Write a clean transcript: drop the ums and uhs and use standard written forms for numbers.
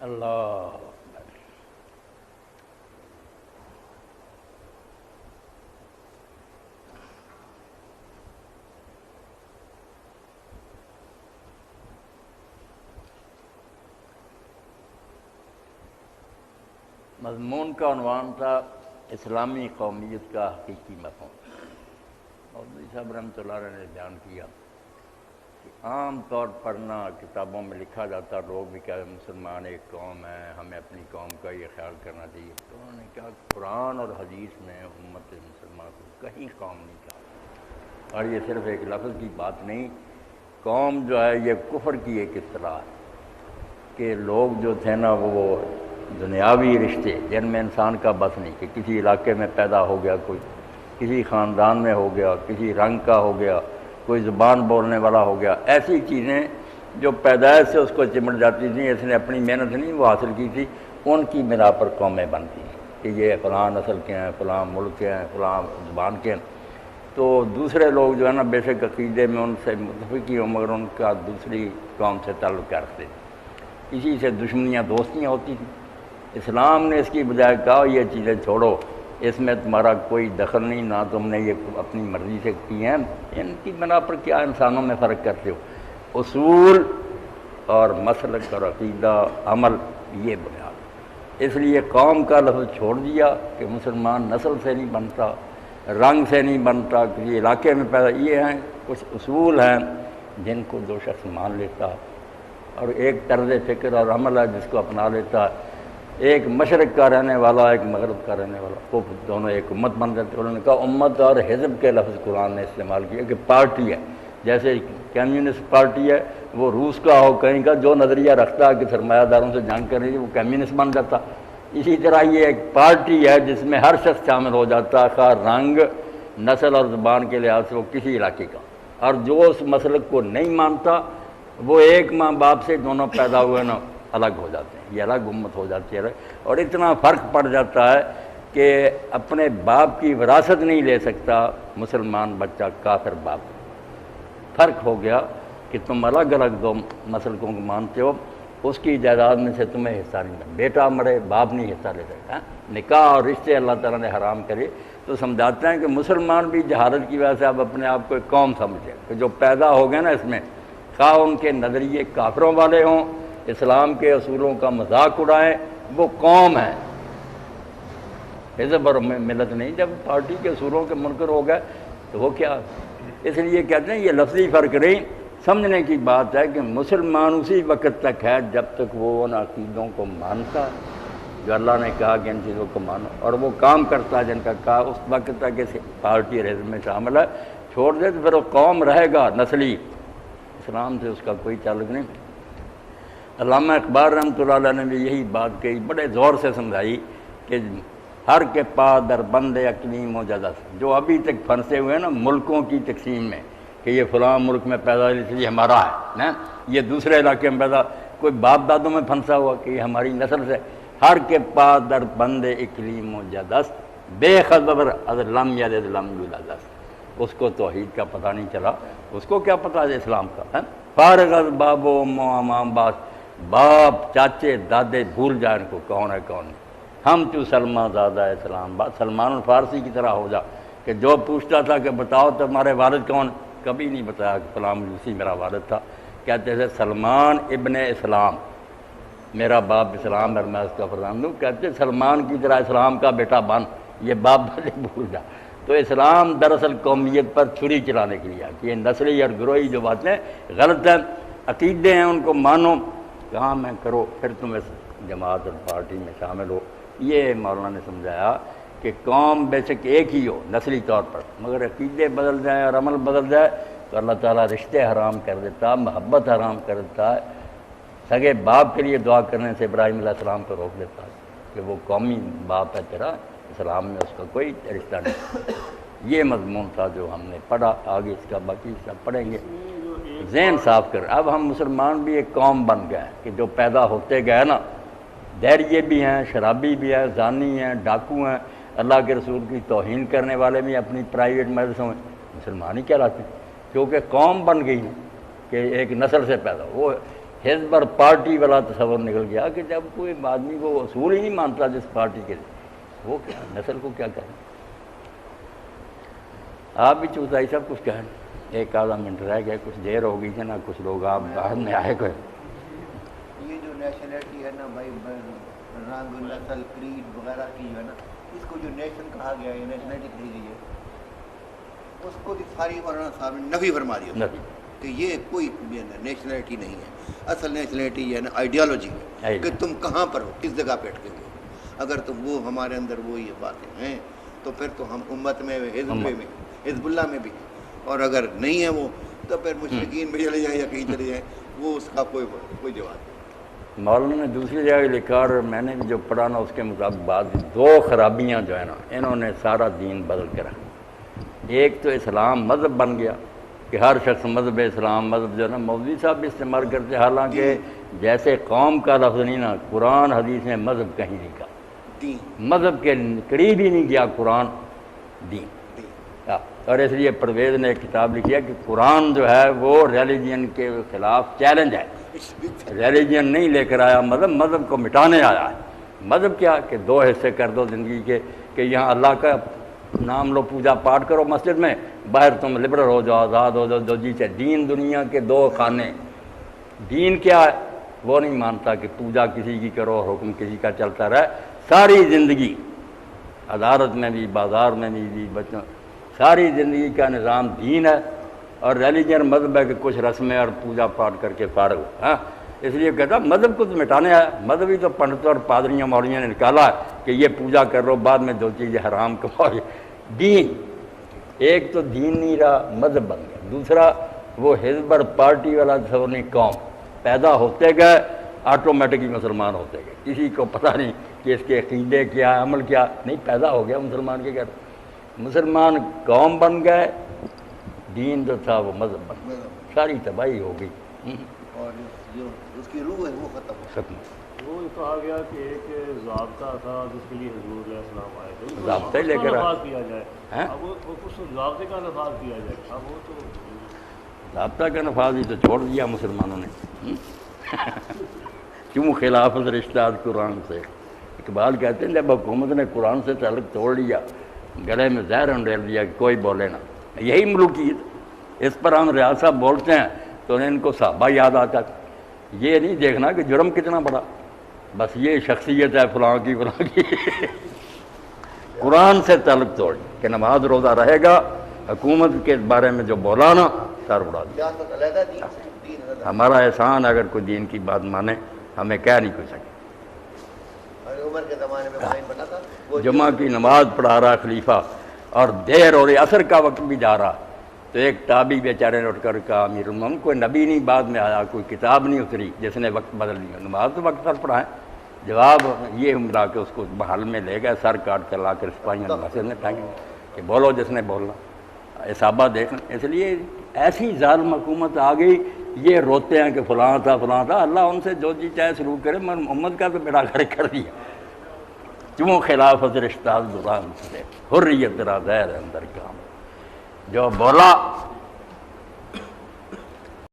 اللہ مضمون کا عنوان تھا اسلامی قومیت کا حقیقی مفہوم۔ مولوی صاحب رحمۃ اللہ علیہ نے بیان کیا کہ عام طور پڑھنا کتابوں میں لکھا جاتا، لوگ بھی کہتے ہیں مسلمان ایک قوم ہے، ہمیں اپنی قوم کا یہ خیال کرنا چاہیے۔ تو انہوں نے کہا قرآن اور حدیث میں امت مسلمان کو کہیں قوم نہیں کہا، اور یہ صرف ایک لفظ کی بات نہیں، قوم جو ہے یہ کفر کی ایک اصطلاح ہے کہ لوگ جو تھے نا وہ دنیاوی رشتے جن میں انسان کا بس نہیں، کہ کسی علاقے میں پیدا ہو گیا، کوئی کسی خاندان میں ہو گیا، کسی رنگ کا ہو گیا، کوئی زبان بولنے والا ہو گیا، ایسی چیزیں جو پیدائش سے اس کو چمٹ جاتی تھیں، اس نے اپنی محنت نہیں وہ حاصل کی تھی، ان کی بنا پر قومیں بنتی ہیں کہ یہ فلاں نسل کے ہیں، فلاں ملک کے ہیں، فلاں زبان کے ہیں۔ تو دوسرے لوگ جو ہے نا بے شک عقیدے میں ان سے متفق ہی ہوں مگر ان کا دوسری قوم سے تعلق رکھتے تھے، اسی سے دشمنیاں دوستیاں ہوتی تھیں۔ اسلام نے اس کی بجائے کہا یہ چیزیں چھوڑو، اس میں تمہارا کوئی دخل نہیں، نہ تم نے یہ اپنی مرضی سے کی ہیں، ان کی بنا پر کیا انسانوں میں فرق کرتے ہو؟ اصول اور مسلک اور عقیدہ عمل یہ بنیاد۔ اس لیے قوم کا لفظ چھوڑ دیا کہ مسلمان نسل سے نہیں بنتا، رنگ سے نہیں بنتا، کسی علاقے میں پیدا، یہ ہیں کچھ اصول ہیں جن کو دو شخص مان لیتا اور ایک طرز فکر اور عمل ہے جس کو اپنا لیتا ہے، ایک مشرق کا رہنے والا ایک مغرب کا رہنے والا، وہ دونوں ایک امت بن جاتے۔ انہوں نے کہا امت اور حزب کے لفظ قرآن نے استعمال کیا کہ پارٹی ہے، جیسے کمیونسٹ پارٹی ہے، وہ روس کا ہو کہیں کا، جو نظریہ رکھتا ہے کہ سرمایہ داروں سے جنگ کر رہی ہے وہ کمیونسٹ بن جاتا۔ اسی طرح یہ ایک پارٹی ہے جس میں ہر شخص شامل ہو جاتا ہے، خواہ رنگ، نسل اور زبان کے لحاظ سے وہ کسی علاقے کا، اور جو اس مسلک کو نہیں مانتا وہ ایک ماں باپ سے دونوں پیدا ہوئے نا الگ ہو جاتے ہیں، یہ الگ امت ہو جاتی ہے، اور اتنا فرق پڑ جاتا ہے کہ اپنے باپ کی وراثت نہیں لے سکتا مسلمان بچہ کافر باپ۔ فرق ہو گیا کہ تم الگ الگ دو مسلکوں کو مانتے ہو، اس کی جائیداد میں سے تمہیں حصہ نہیں ملتا، بیٹا مرے باپ نہیں حصہ لے سکتا۔ نکاح اور رشتے اللہ تعالیٰ نے حرام کرے تو سمجھاتے ہیں کہ مسلمان بھی جہالت کی وجہ سے اب اپنے آپ کو ایک قوم سمجھے کہ جو پیدا ہو گئے نا اس میں، خواہ ان کے نظریے کافروں والے ہوں، اسلام کے اصولوں کا مذاق اڑائیں، وہ قوم ہے، حزب اور ملت نہیں۔ جب پارٹی کے اصولوں کے منکر ہو گئے تو وہ کیا؟ اس لیے کہتے ہیں یہ لفظی فرق نہیں، سمجھنے کی بات ہے کہ مسلمان اسی وقت تک ہے جب تک وہ ان عقیدوں کو مانتا جو اللہ نے کہا کہ ان چیزوں کو مانو، اور وہ کام کرتا ہے جن کا کہا، اس وقت تک اس پارٹی اور حزب میں شامل ہے۔ چھوڑ دے تو پھر وہ قوم رہے گا نسلی، اسلام سے اس کا کوئی تعلق نہیں۔ علامہ اقبال رحمۃ اللہ علیہ نے بھی یہی بات کہی، بڑے زور سے سمجھائی کہ ہر کے پا در بند اقلیم و جدس، جو ابھی تک پھنسے ہوئے ہیں نا ملکوں کی تقسیم میں کہ یہ فلاں ملک میں پیدا اس لیے ہمارا ہے نا، یہ دوسرے علاقے میں پیدا، کوئی باپ دادوں میں پھنسا ہوا کہ یہ ہماری نسل سے، ہر کے پا در بند اقلیم و جدس بے خبر از لم یلد لم یولد، اس کو توحید کا پتہ نہیں چلا، اس کو کیا پتہ ہے اسلام کا ہے؟ فارغ از باب و امام باس، باپ چاچے دادے بھول جائیں ان کو کون ہے کون نہیں۔ ہم تو سلمان زادہ اسلام باد، سلمان الفارسی کی طرح ہو جا کہ جو پوچھتا تھا کہ بتاؤ تمہارے والد کون، کبھی نہیں بتایا کہ فلاں مجوسی میرا والد تھا، کہتے تھے سلمان ابن اسلام، میرا باپ اسلام اور میں اس کا فرزند ہوں، کہتے سلمان کی طرح اسلام کا بیٹا بن، یہ باپ والے بھول جا۔ تو اسلام دراصل قومیت پر چھری چلانے کے لیے کہ یہ نسلی اور گروہی جو باتیں غلط ہیں، عقیدے ہیں ان کو مانو، کام میں کرو، پھر تم اس جماعت اور پارٹی میں شامل ہو۔ یہ مولانا نے سمجھایا کہ قوم بے شک ایک ہی ہو نسلی طور پر، مگر عقیدے بدل جائیں اور عمل بدل جائے تو اللہ تعالیٰ رشتے حرام کر دیتا، محبت حرام کر دیتا ہے، سگے باپ کے لیے دعا کرنے سے ابراہیم علیہ السلام کو روک دیتا ہے کہ وہ قومی باپ ہے تیرا، اسلام میں اس کا کوئی رشتہ نہیں۔ یہ مضمون تھا جو ہم نے پڑھا، آگے اس کا باقی سب پڑھیں گے۔ ذہن صاف کر، اب ہم مسلمان بھی ایک قوم بن گئے کہ جو پیدا ہوتے گئے نا، دہریے بھی ہیں، شرابی بھی ہیں، زانی ہیں، ڈاکو ہیں، اللہ کے رسول کی توہین کرنے والے بھی اپنی پرائیویٹ مدرسوں میں مسلمان ہی کہلاتے ہیں، کیونکہ قوم بن گئی کہ ایک نسل سے پیدا، وہ حزب اور پارٹی والا تصور نکل گیا کہ جب کوئی آدمی وہ اصول ہی نہیں مانتا جس پارٹی کے، وہ کیا نسل کو کیا کہیں؟ آپ بھی چوتھائی سب کچھ کہیں، ایک آدھا منٹ رہ گیا، کچھ دیر ہو گئی ہے نا، کچھ لوگ آپ بعد میں آئے گئے۔ یہ جو نیشنلٹی ہے نا بھائی، رنگ نسل کریڈ وغیرہ کی جو ہے نا، اس کو جو نیشن کہا گیا ہے، نیشنلٹی کہی گئی ہے، اس کو ساری مولانا صاحب نے نفی فرما دیا کہ یہ کوئی نیشنلٹی نہیں ہے۔ اصل نیشنلٹی یہ ہے نا آئیڈیالوجی ہے کہ تم کہاں پر ہو، کس جگہ پہ اٹکے ہوئے ہو۔ اگر تم وہ ہمارے اندر وہ یہ باتیں ہیں تو پھر تو ہم امت میں، حزب اللہ میں بھی، اور اگر نہیں ہے وہ تو پھر مشرکین میں چلے جائیں یا کہیں چلے جائیں، وہ اس کا کوئی جواب نہیں۔ مولانا نے دوسری جگہ لکھا، اور میں نے بھی جو پڑھا نا اس کے مطابق بعض دو خرابیاں جو ہے نا، انہوں نے سارا دین بدل کے رکھا۔ ایک تو اسلام مذہب بن گیا کہ ہر شخص مذہب اسلام، مذہب جو ہے نا مولوی صاحب بھی استعمال کرتے، حالانکہ جیسے قوم کا لفظ نہیں نا، قرآن حدیث میں مذہب کہیں نہیں کہا، مذہب کے قریب ہی نہیں گیا قرآن، دین۔ اور اس لیے پرویز نے ایک کتاب لکھی ہے کہ قرآن جو ہے وہ ریلیجن کے خلاف چیلنج ہے، ریلیجن نہیں لے کر آیا مذہب، مذہب کو مٹانے آیا ہے۔ مذہب کیا کہ دو حصے کر دو زندگی کے، کہ یہاں اللہ کا نام لو، پوجا پاٹ کرو مسجد میں، باہر تم لبرل ہو جاؤ، آزاد ہو جاؤ، جو جی چاہے۔ دین دنیا کے دو خانے۔ دین کیا ہے وہ نہیں مانتا کہ پوجا کسی کی کرو، حکم کسی کا چلتا رہے، ساری زندگی عدالت میں بھی، بازار میں بھی، بچوں، ساری زندگی کا نظام دین ہے، اور ریلیجن مذہب ہے کہ کچھ رسمیں اور پوجا پاٹ کر کے فارغ ہو۔ ہاں، اس لیے کہتا مذہب کو تو مٹانے آیا، مذہب ہی تو پنڈتوں اور پادریوں مولویوں نے نکالا کہ یہ پوجا کر لو، بعد میں جو چیزیں حرام کماؤ۔ دین ایک تو دین نہیں رہا، مذہب بن گیا۔ دوسرا وہ حزب اور پارٹی والا تصور نہیں، قوم پیدا ہوتے گئے آٹومیٹکلی مسلمان ہوتے گئے، کسی کو پتہ نہیں کہ اس کے عقیدے کیا، عمل کیا، نہیں، پیدا ہو گیا مسلمان کے گھر، مسلمان قوم بن گئے، دین جو تھا وہ مذہب بن گیا، ساری تباہی ہو گئی، اور جو اس کی روح ہے وہ ختم۔ وہ کہا گیا کہ ایک ضابطہ تھا جس کے لیے حضور علیہ السلام آئے تھے، ضابطہ لے کر نفاذ کیا جائے، اب وہ کچھ ضابطے کا نفاذ کیا جائے، اب وہ تو ضابطہ کا نفاذ ہی تو چھوڑ دیا مسلمانوں نے۔ کیوں خلافت رشتہ قرآن سے؟ اقبال کہتے ہیں جب حکومت نے قرآن سے تعلق توڑ لیا، گلے میں زہر انڈیل دیا کہ کوئی بولے نہ، یہی ملوکیت۔ اس پر ہم ریاض صاحب بولتے ہیں تو ان کو صحابہ یاد آتا، یہ نہیں دیکھنا کہ جرم کتنا بڑا، بس یہ شخصیت ہے فلاں کی فلاں کی۔ قرآن سے تعلق توڑ کہ نماز روزہ رہے گا، حکومت کے بارے میں جو بولا نا سر اڑا دیا۔ ہمارا احسان اگر کوئی دین کی بات مانے، ہمیں کہہ نہیں کوئی سکے۔ عمر کے زمانے میں قائم بنا تھا، جمعہ کی نماز پڑھا رہا خلیفہ اور دیر ہو رہی، عصر کا وقت بھی جا رہا، تو ایک تابعی بیچارے نے اٹھ کر کہا امیر المومنین، کوئی نبی نہیں بعد میں آیا، کوئی کتاب نہیں اتری جس نے وقت بدل دیا، نماز تو وقت پر پڑھائیں۔ جواب یہ ملا کہ اس کو محل میں لے گئے، سر کاٹ کر لا کر سپاہیوں مسجد میں پھینک کہ بولو جس نے بولنا، اصحابہ دیکھنا۔ اس لیے ایسی ظالم حکومت آ گئی، یہ روتے ہیں کہ فلاں تھا فلاں تھا، اللہ ان سے جو جی چاہے سلوک کرے، مگر محمد کا تو بیڑا غرق کر دیا۔ کیوں خلافت رشتہ قرآن سے، حریت را زہر اندر کام، جو بولا